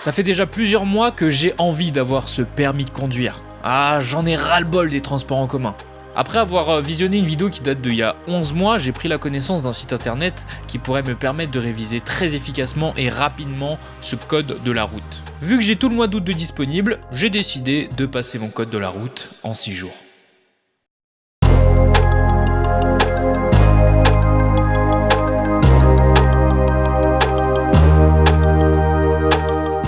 Ça fait déjà plusieurs mois que j'ai envie d'avoir ce permis de conduire. Ah, j'en ai ras-le-bol des transports en commun. Après avoir visionné une vidéo qui date d'il y a 11 mois, j'ai pris la connaissance d'un site internet qui pourrait me permettre de réviser très efficacement et rapidement ce code de la route. Vu que j'ai tout le mois d'août de disponible, j'ai décidé de passer mon code de la route en 6 jours.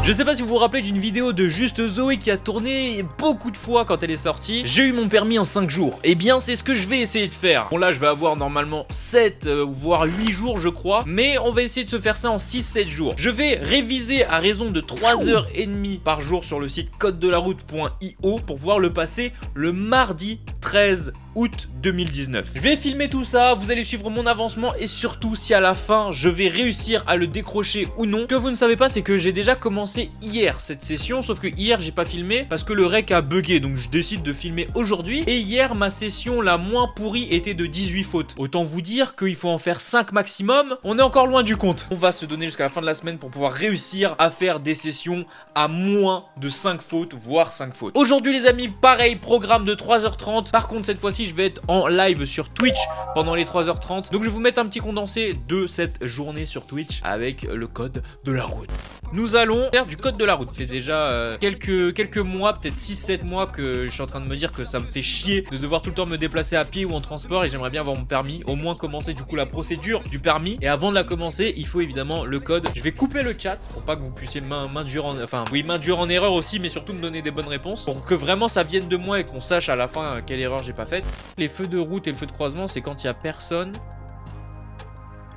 Je sais pas si vous vous rappelez d'une vidéo de Juste Zoé qui a tourné beaucoup de fois quand elle est sortie. J'ai eu mon permis en 5 jours. Et bien c'est ce que je vais essayer de faire. Bon là je vais avoir normalement 7 voire 8 jours je crois. Mais on va essayer de se faire ça en 6-7 jours. Je vais réviser à raison de 3h30 par jour sur le site codedelaroute.io pour pouvoir le passer le mardi 13 août 2019. Je vais filmer tout ça, vous allez suivre mon avancement et surtout si à la fin je vais réussir à le décrocher ou non. Ce que vous ne savez pas c'est que j'ai déjà commencé hier cette session, sauf que hier j'ai pas filmé parce que le rec a bugué, donc je décide de filmer aujourd'hui. Et hier ma session la moins pourrie était de 18 fautes. Autant vous dire qu'il faut en faire 5 maximum, on est encore loin du compte. On va se donner jusqu'à la fin de la semaine pour pouvoir réussir à faire des sessions à moins de 5 fautes, voire 5 fautes. Aujourd'hui les amis, pareil, programme de 3h30. Par contre cette fois-ci je vais être en live sur Twitch pendant les 3h30. Donc je vais vous mettre un petit condensé de cette journée sur Twitch avec le code de la route. Nous allons faire du code de la route. Ça fait déjà quelques mois, peut-être 6-7 mois que je suis en train de me dire que ça me fait chier de devoir tout le temps me déplacer à pied ou en transport et j'aimerais bien avoir mon permis. Au moins commencer du coup la procédure du permis. Et avant de la commencer, il faut évidemment le code. Je vais couper le chat pour pas que vous puissiez m'induire en erreur aussi, mais surtout me donner des bonnes réponses pour que vraiment ça vienne de moi et qu'on sache à la fin quelle erreur j'ai pas faite. Les feux de route et le feu de croisement, c'est quand il y a personne.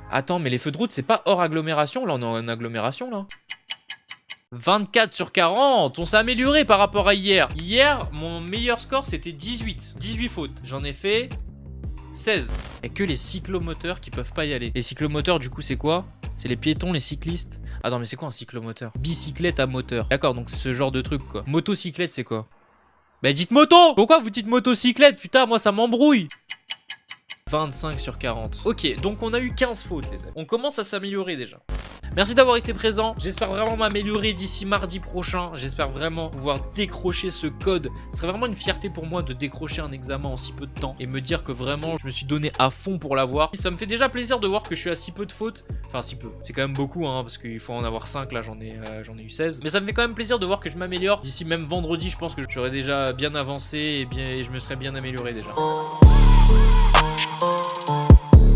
Attends, mais les feux de route, c'est pas hors agglomération? Là, on est en agglomération, là. 24 sur 40, on s'est amélioré par rapport à hier. Hier, mon meilleur score, c'était 18. 18 fautes. J'en ai fait 16. Il n'y a que les cyclomoteurs qui peuvent pas y aller. Les cyclomoteurs, du coup, c'est quoi? C'est les piétons, les cyclistes. Attends, mais c'est quoi un cyclomoteur? Bicyclette à moteur. D'accord, donc c'est ce genre de truc, quoi. Motocyclette, c'est quoi? Bah dites moto! Pourquoi vous dites motocyclette? Putain, moi ça m'embrouille. 25 sur 40. Ok, donc on a eu 15 fautes les amis. On commence à s'améliorer déjà. Merci d'avoir été présent. J'espère vraiment m'améliorer d'ici mardi prochain. J'espère vraiment pouvoir décrocher ce code. Ce serait vraiment une fierté pour moi de décrocher un examen en si peu de temps et me dire que vraiment je me suis donné à fond pour l'avoir. Ça me fait déjà plaisir de voir que je suis à si peu de fautes. Enfin si peu, c'est quand même beaucoup hein, parce qu'il faut en avoir 5, là j'en ai eu 16. Mais ça me fait quand même plaisir de voir que je m'améliore. D'ici même vendredi je pense que j'aurais déjà bien avancé et je me serais bien amélioré déjà.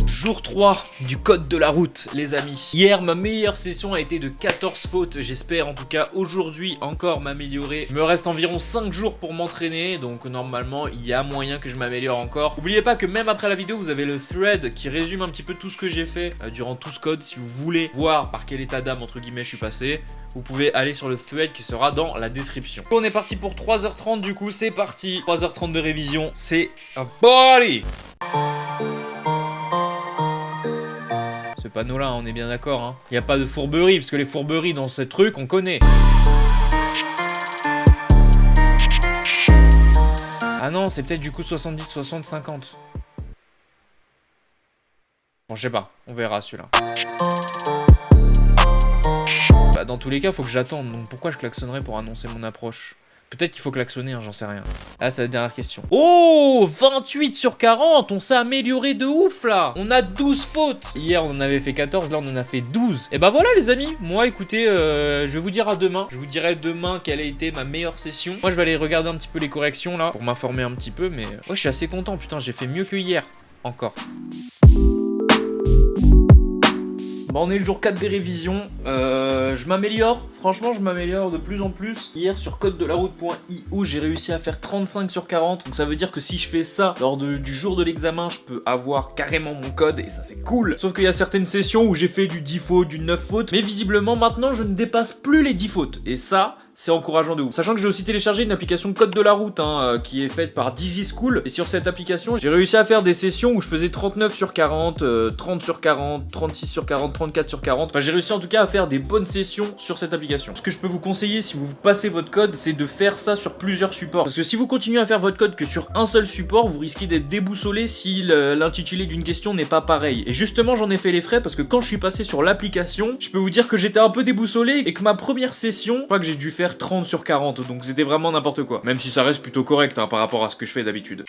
Jour 3 du code de la route les amis. Hier ma meilleure session a été de 14 fautes. J'espère en tout cas aujourd'hui encore m'améliorer. Il me reste environ 5 jours pour m'entraîner. Donc normalement il y a moyen que je m'améliore encore. N'oubliez pas que même après la vidéo vous avez le thread qui résume un petit peu tout ce que j'ai fait durant tout ce code. Si vous voulez voir par quel état d'âme entre guillemets je suis passé, vous pouvez aller sur le thread qui sera dans la description. On est parti pour 3h30 du coup, c'est parti. 3h30 de révision, c'est un party. Ce panneau là, on est bien d'accord hein. Il n'y a pas de fourberie, parce que les fourberies dans ce truc, on connaît. Ah non, c'est peut-être du coup 70, 60, 50. Bon, je sais pas, on verra celui-là. Bah, dans tous les cas, faut que j'attende, donc pourquoi je klaxonnerais pour annoncer mon approche? Peut-être qu'il faut klaxonner, hein, j'en sais rien. Ah, c'est la dernière question. Oh, 28 sur 40, on s'est amélioré de ouf là. On a 12 fautes. Hier, on en avait fait 14, là, on en a fait 12. Et bah voilà les amis, moi écoutez, je vais vous dire à demain. Je vous dirai demain quelle a été ma meilleure session. Moi, je vais aller regarder un petit peu les corrections là, pour m'informer un petit peu, mais... Ouais, je suis assez content, putain, j'ai fait mieux que hier. Encore. Bon, on est le jour 4 des révisions, je m'améliore, franchement je m'améliore de plus en plus. Hier sur codedelaroute.io j'ai réussi à faire 35 sur 40, donc ça veut dire que si je fais ça lors du jour de l'examen, je peux avoir carrément mon code et ça c'est cool. Sauf qu'il y a certaines sessions où j'ai fait du 10 fautes, du 9 fautes, mais visiblement maintenant je ne dépasse plus les 10 fautes. Et ça c'est encourageant de ouf. Sachant que j'ai aussi téléchargé une application Code de la route qui est faite par DigiSchool. Et sur cette application, j'ai réussi à faire des sessions où je faisais 39 sur 40, 30 sur 40, 36 sur 40, 34 sur 40. Enfin, j'ai réussi en tout cas à faire des bonnes sessions sur cette application. Ce que je peux vous conseiller si vous passez votre code, c'est de faire ça sur plusieurs supports. Parce que si vous continuez à faire votre code que sur un seul support, vous risquez d'être déboussolé si l'intitulé d'une question n'est pas pareil. Et justement, j'en ai fait les frais parce que quand je suis passé sur l'application, je peux vous dire que j'étais un peu déboussolé et que ma première session, je crois que j'ai dû faire 30 sur 40. Donc c'était vraiment n'importe quoi. Même si ça reste plutôt correct par rapport à ce que je fais d'habitude.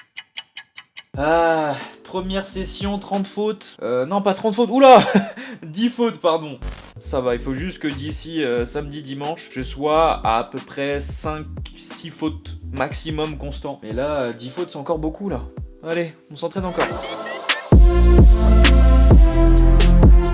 Ah, première session, 30 fautes. Non, pas 30 fautes. Oula 10 fautes, pardon. Ça va, il faut juste que d'ici samedi, dimanche, je sois à peu près 5-6 fautes maximum constant. Mais là, 10 fautes, c'est encore beaucoup, là. Allez, on s'entraîne encore.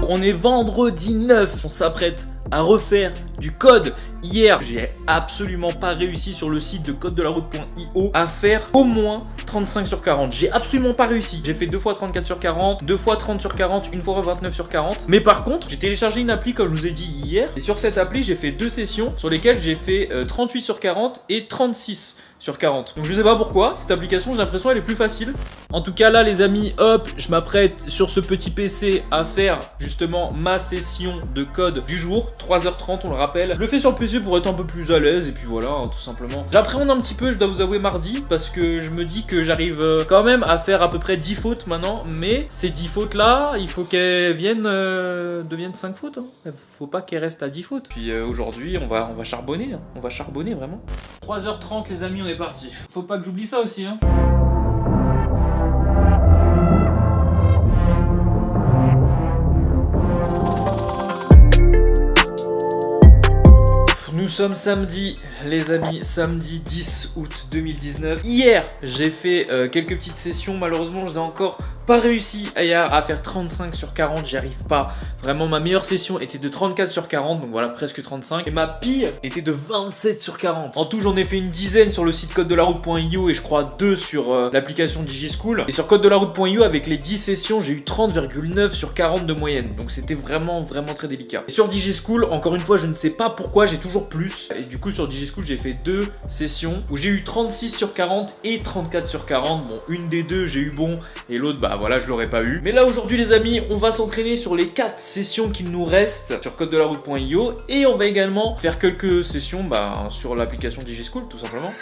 On est vendredi 9. On s'apprête à refaire du code. Hier, j'ai absolument pas réussi sur le site de codedelaroute.io à faire au moins 35 sur 40. J'ai absolument pas réussi. J'ai fait 2 fois 34 sur 40, 2 fois 30 sur 40, une fois 29 sur 40. Mais par contre, j'ai téléchargé une appli comme je vous ai dit hier. Et sur cette appli, j'ai fait 2 sessions sur lesquelles j'ai fait 38 sur 40 et 36 sur 40. Donc je sais pas pourquoi, cette application j'ai l'impression elle est plus facile. En tout cas là les amis, hop, je m'apprête sur ce petit PC à faire justement ma session de code du jour, 3h30 on le rappelle. Je le fais sur le PC pour être un peu plus à l'aise et puis voilà, tout simplement. J'appréhende un petit peu, je dois vous avouer mardi, parce que je me dis que j'arrive quand même à faire à peu près 10 fautes maintenant. Mais ces 10 fautes là, il faut qu'elles deviennent 5 fautes. Faut pas qu'elles restent à 10 fautes. Puis aujourd'hui on va charbonner, on va charbonner vraiment. 3h30 les amis, on est parti. Faut pas que j'oublie ça aussi hein. Nous sommes samedi, les amis, samedi 10 août 2019. Hier, j'ai fait quelques petites sessions. Malheureusement, je n'ai encore pas réussi à faire 35 sur 40. J'y arrive pas. Vraiment, ma meilleure session était de 34 sur 40. Donc voilà, presque 35. Et ma pire était de 27 sur 40. En tout, j'en ai fait une dizaine sur le site codedelaroute.io et je crois 2 sur l'application DigiSchool. Et sur codedelaroute.io, avec les 10 sessions, j'ai eu 30,9 sur 40 de moyenne. Donc c'était vraiment très délicat. Et sur DigiSchool, encore une fois, je ne sais pas pourquoi, j'ai toujours plus. Et du coup, sur DigiSchool, j'ai fait 2 sessions où j'ai eu 36 sur 40 et 34 sur 40. Bon, une des deux, j'ai eu bon et l'autre, bah voilà, je l'aurais pas eu. Mais là, aujourd'hui, les amis, on va s'entraîner sur les 4 sessions qu'il nous reste sur codedelaroute.io et on va également faire quelques sessions sur l'application DigiSchool, tout simplement.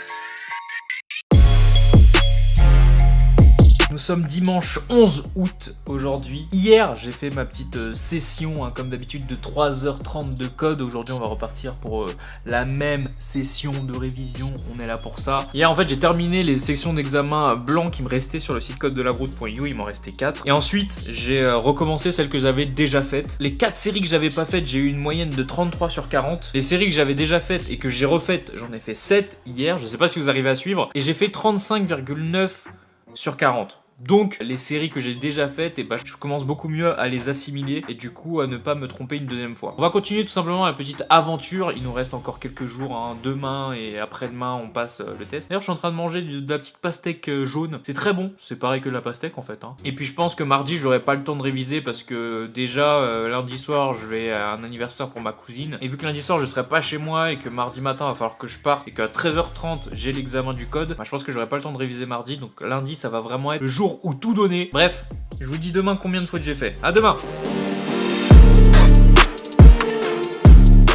Nous sommes dimanche 11 août aujourd'hui. Hier, j'ai fait ma petite session, comme d'habitude, de 3h30 de code. Aujourd'hui, on va repartir pour la même session de révision. On est là pour ça. Hier, en fait, j'ai terminé les sections d'examen blancs qui me restaient sur le site codedelaroute.io. Il m'en restait 4. Et ensuite, j'ai recommencé celles que j'avais déjà faites. Les 4 séries que j'avais pas faites, j'ai eu une moyenne de 33 sur 40. Les séries que j'avais déjà faites et que j'ai refaites, j'en ai fait 7 hier. Je sais pas si vous arrivez à suivre. Et j'ai fait 35,9 sur 40. Donc les séries que j'ai déjà faites, je commence beaucoup mieux à les assimiler et du coup à ne pas me tromper une deuxième fois. On va continuer tout simplement la petite aventure. Il nous reste encore quelques jours, demain et après-demain on passe le test. D'ailleurs je suis en train de manger de la petite pastèque jaune. C'est très bon, c'est pareil que la pastèque en fait. Et puis je pense que mardi j'aurai pas le temps de réviser parce que déjà lundi soir je vais à un anniversaire pour ma cousine. Et vu que lundi soir je serai pas chez moi et que mardi matin il va falloir que je parte et qu'à 13h30 j'ai l'examen du code, je pense que j'aurai pas le temps de réviser mardi. Donc lundi ça va vraiment être le jour ou tout donner. Bref, je vous dis demain combien de fautes j'ai fait. À demain.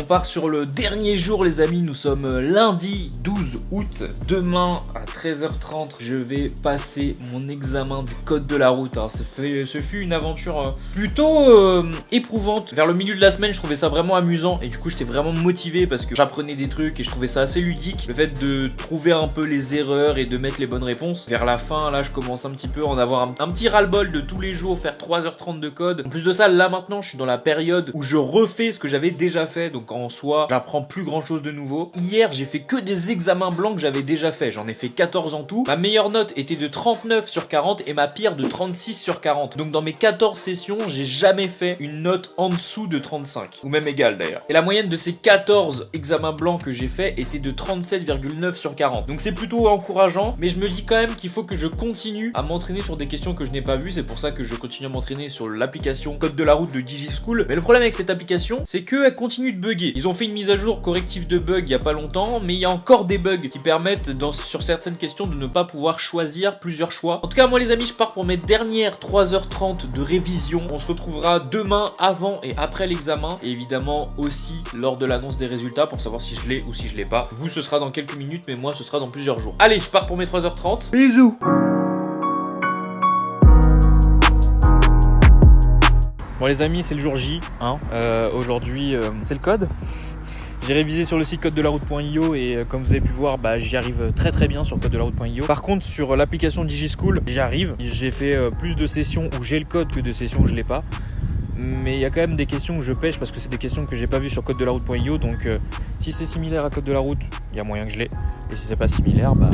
On part sur le dernier jour les amis, nous sommes lundi 12 août. Demain à 13h30 je vais passer mon examen du code de la route. Ce fut une aventure plutôt éprouvante. Vers le milieu de la semaine je trouvais ça vraiment amusant et du coup j'étais vraiment motivé parce que j'apprenais des trucs et je trouvais ça assez ludique. Le fait de trouver un peu les erreurs et de mettre les bonnes réponses. Vers la fin là je commence un petit peu à en avoir un petit ras-le-bol de tous les jours faire 3h30 de code. En plus de ça là maintenant je suis dans la période où je refais ce que j'avais déjà fait, donc en soi j'apprends plus grand chose de nouveau. Hier j'ai fait que des examens blancs que j'avais déjà fait, j'en ai fait 14 en tout. Ma meilleure note était de 39 sur 40 et ma pire de 36 sur 40. Donc dans mes 14 sessions j'ai jamais fait une note en dessous de 35 ou même égale d'ailleurs. Et la moyenne de ces 14 examens blancs que j'ai fait était de 37,9 sur 40. Donc c'est plutôt encourageant, mais je me dis quand même qu'il faut que je continue à m'entraîner sur des questions que je n'ai pas vues. C'est pour ça que je continue à m'entraîner sur l'application Code de la route de DigiSchool. Mais le problème avec cette application c'est qu'elle continue de bugger. oui, ils ont fait une mise à jour corrective de bugs il y a pas longtemps, mais il y a encore des bugs qui permettent sur certaines questions de ne pas pouvoir choisir plusieurs choix. En tout cas, moi les amis, je pars pour mes dernières 3h30 de révision. On se retrouvera demain avant et après l'examen, et évidemment aussi lors de l'annonce des résultats pour savoir si je l'ai ou si je l'ai pas. Vous, ce sera dans quelques minutes, mais moi, ce sera dans plusieurs jours. Allez, je pars pour mes 3h30. Bisous. Bon les amis, c'est le jour J, hein. Aujourd'hui c'est le code. J'ai révisé sur le site codedelaroute.io et comme vous avez pu voir, j'y arrive très bien sur codedelaroute.io. Par contre sur l'application DigiSchool, j'y arrive. J'ai fait plus de sessions où j'ai le code que de sessions où je l'ai pas. Mais il y a quand même des questions où je pêche parce que c'est des questions que j'ai pas vues sur codedelaroute.io. Donc si c'est similaire à Code de la Route, il y a moyen que je l'ai. Et si c'est pas similaire, bon,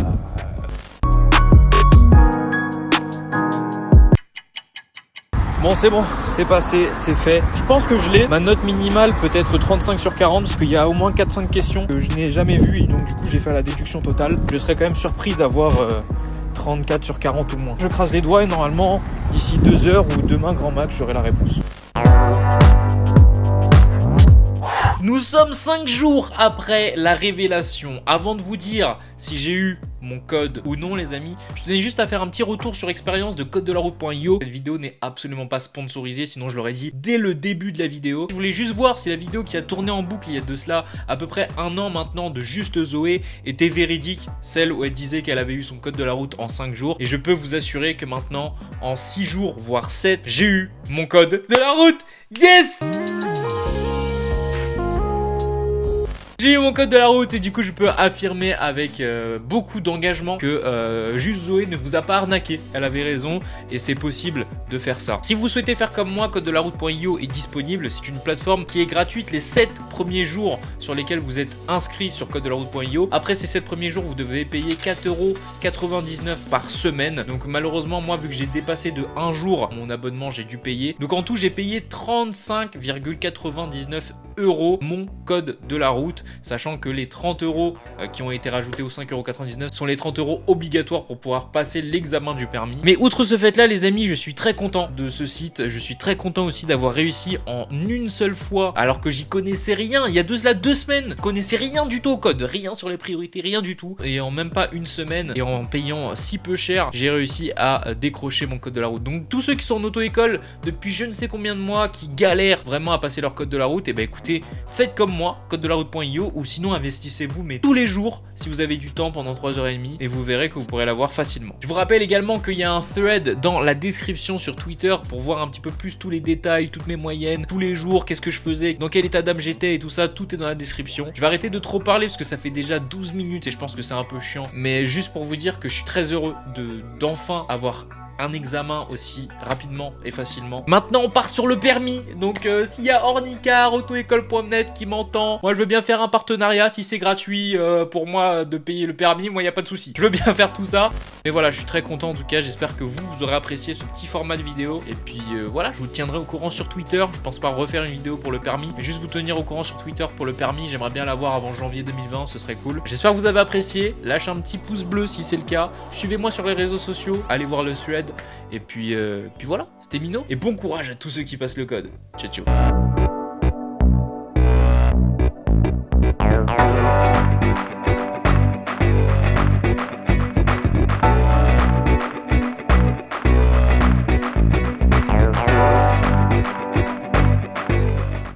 c'est passé, c'est fait. Je pense que je l'ai. Ma note minimale peut être 35 sur 40 parce qu'il y a au moins 4-5 questions que je n'ai jamais vues et donc du coup j'ai fait la déduction totale. Je serais quand même surpris d'avoir 34 sur 40 ou moins. Je crase les doigts et normalement d'ici 2 heures ou demain grand max j'aurai la réponse. Nous sommes 5 jours après la révélation. Avant de vous dire si j'ai eu mon code ou non les amis, je tenais juste à faire un petit retour sur expérience de codedelaroute.io. Cette vidéo n'est absolument pas sponsorisée, sinon je l'aurais dit dès le début de la vidéo. Je voulais juste voir si la vidéo qui a tourné en boucle il y a de cela à peu près 1 an maintenant de Juste Zoé était véridique, celle où elle disait qu'elle avait eu son code de la route en 5 jours. Et je peux vous assurer que maintenant en 6 jours voire 7, j'ai eu mon code de la route. Yes! J'ai eu mon code de la route et du coup je peux affirmer avec beaucoup d'engagement que Juste Zoé ne vous a pas arnaqué. Elle avait raison et c'est possible de faire ça. Si vous souhaitez faire comme moi, codedelaroute.io est disponible. C'est une plateforme qui est gratuite les 7 premiers jours sur lesquels vous êtes inscrit sur codedelaroute.io. Après ces 7 premiers jours, vous devez payer 4,99 € par semaine. Donc malheureusement, moi vu que j'ai dépassé de 1 jour mon abonnement, j'ai dû payer. Donc en tout, j'ai payé 35,99 € mon code de la route, sachant que les 30 € qui ont été rajoutés aux 5,99 € sont les 30 € obligatoires pour pouvoir passer l'examen du permis. Mais outre ce fait là les amis, je suis très content de ce site, je suis très content aussi d'avoir réussi en une seule fois, alors que j'y connaissais rien, il y a de cela 2 semaines, je connaissais rien du tout au code, rien sur les priorités, rien du tout, et en même pas une semaine, et en payant si peu cher, j'ai réussi à décrocher mon code de la route. Donc tous ceux qui sont en auto-école depuis je ne sais combien de mois, qui galèrent vraiment à passer leur code de la route, et écoutez, faites comme moi, codedelaroute.io, ou sinon investissez-vous mais tous les jours si vous avez du temps pendant 3h30 et vous verrez que vous pourrez l'avoir facilement. Je vous rappelle également qu'il y a un thread dans la description sur Twitter pour voir un petit peu plus tous les détails, toutes mes moyennes, tous les jours, qu'est-ce que je faisais, dans quel état d'âme j'étais et tout ça, tout est dans la description. Je vais arrêter de trop parler parce que ça fait déjà 12 minutes et je pense que c'est un peu chiant, mais juste pour vous dire que je suis très heureux d'enfin avoir un examen aussi rapidement et facilement. Maintenant on part sur le permis. Donc s'il y a Ornicar, autoécole.net qui m'entend, moi je veux bien faire un partenariat si c'est gratuit pour moi de payer le permis, moi il n'y a pas de souci. Je veux bien faire tout ça. Mais voilà, je suis très content en tout cas, j'espère que vous aurez apprécié ce petit format de vidéo. Et puis voilà, je vous tiendrai au courant sur Twitter. Je pense pas refaire une vidéo pour le permis, mais juste vous tenir au courant sur Twitter pour le permis. J'aimerais bien l'avoir avant janvier 2020, ce serait cool. J'espère que vous avez apprécié. Lâchez un petit pouce bleu si c'est le cas. Suivez-moi sur les réseaux sociaux, allez voir le thread. Et puis voilà, c'était Mino. Et bon courage à tous ceux qui passent le code. Ciao ciao.